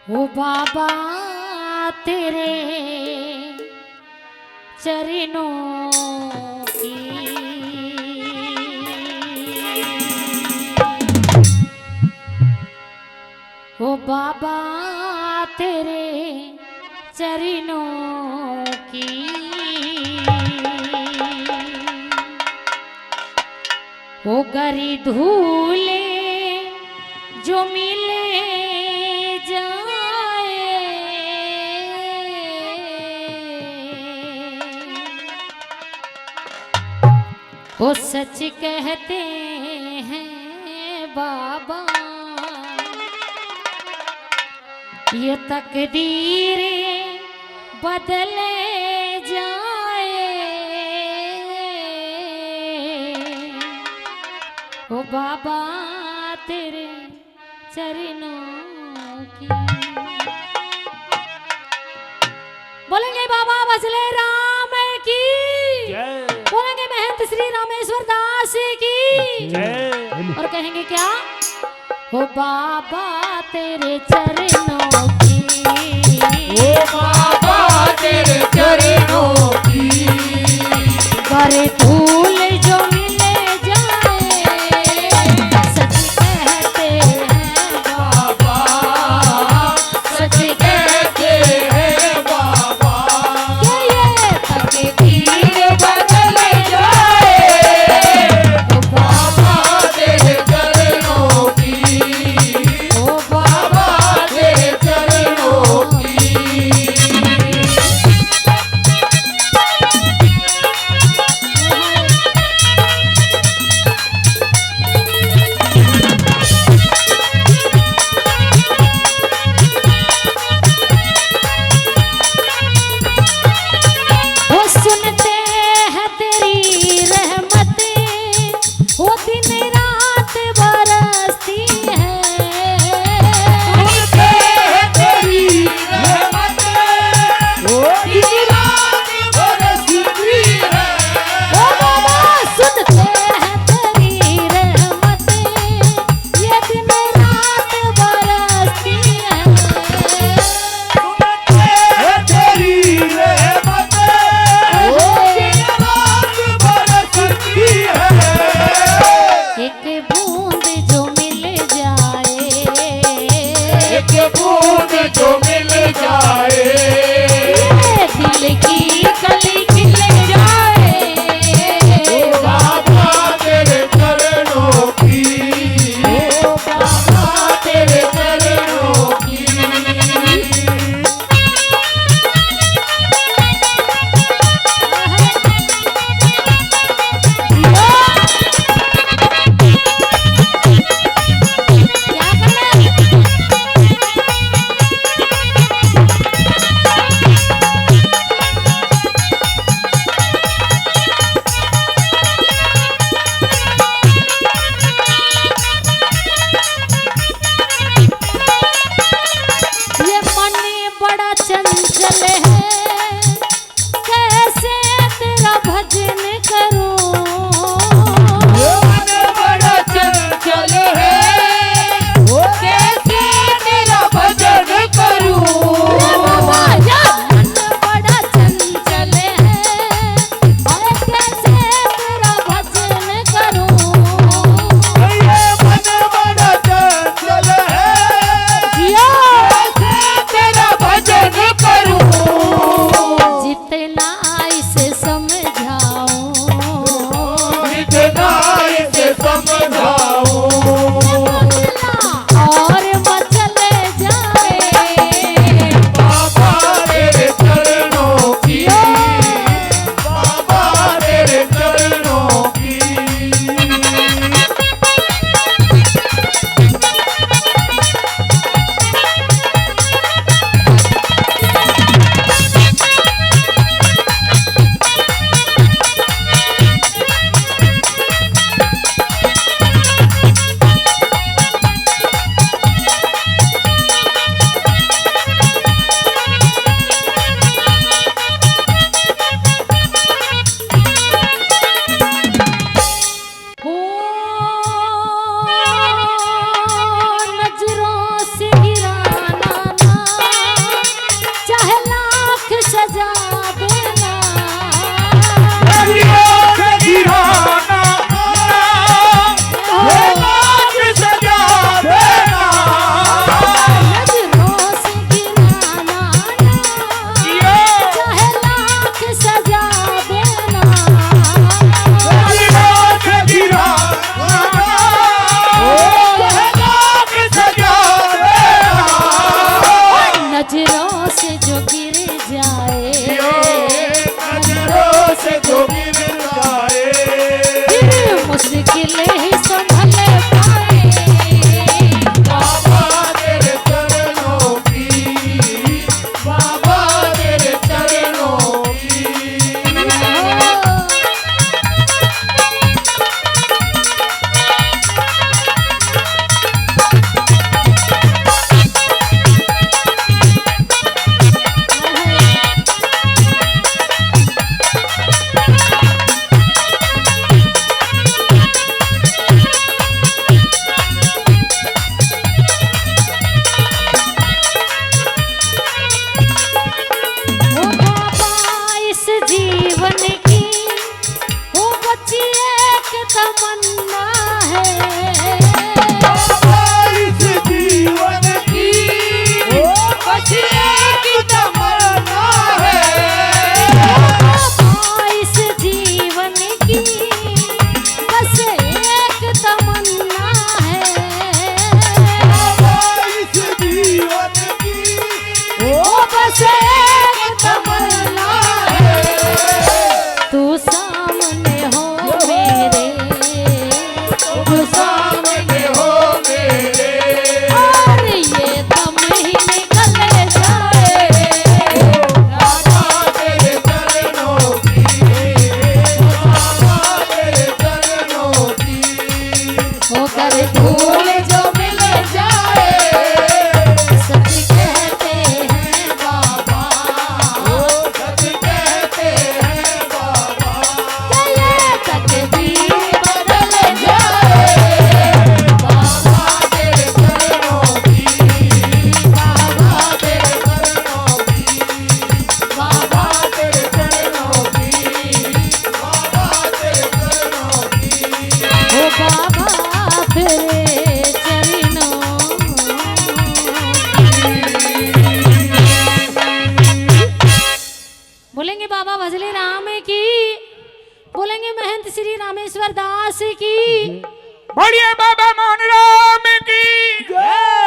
ओ बाबा तेरे चरणों की ओ बाबा तेरे चरणों की ओ गरी धूले जो मिले वो सच कहते हैं बाबा ये तकदीरें बदले जाए। ओ बाबा तेरे चरणों की बोलेंगे बाबा भजले राम की बोलेंगे महंत श्री रामेश्वर दास की और कहेंगे क्या ओ बाबा तेरे चरणों की ओ बाबा तेरे चरणों की करे धूल जो मिले जाए सच कहते हैं बाबा सच कहते हैं बाबा ये तकदीर बदल जाए ओ बाबा तेरे चरणों की ओ बाबा तेरे चरणों की वो सुनते हैं तेरी रहमतें वो दिन रात बरसती है। सुनते हैं तेरी रहमतें ओ दिन रात बरसती है ओ बाबा सुनते हैं तेरी रहमतें ये दिन रात बरसती है। सुनते हैं तेरी रहमतें ओ दिन रात बरसती है एक बूंद जो मिल जाए एक बूंद जो मिल जाए ये दिल की कली खिल जाए। ओ बाबा तेरे चरणों की ओ बाबा तेरे चरणों की क्या करना ये मन बड़ा चंचल है कैसे तेरा भजन करूं। मन बड़ा चंचल है ओ कैसे तेरा भजन करूं बाबा या मन बड़ा चंचल है और कैसे तेरा भजन करूं। ये मन बड़ा चंचल है जिया कैसे तेरा भजन करूं श्री रामेश्वर दास की बोलिए बाबा मोहन राम की जय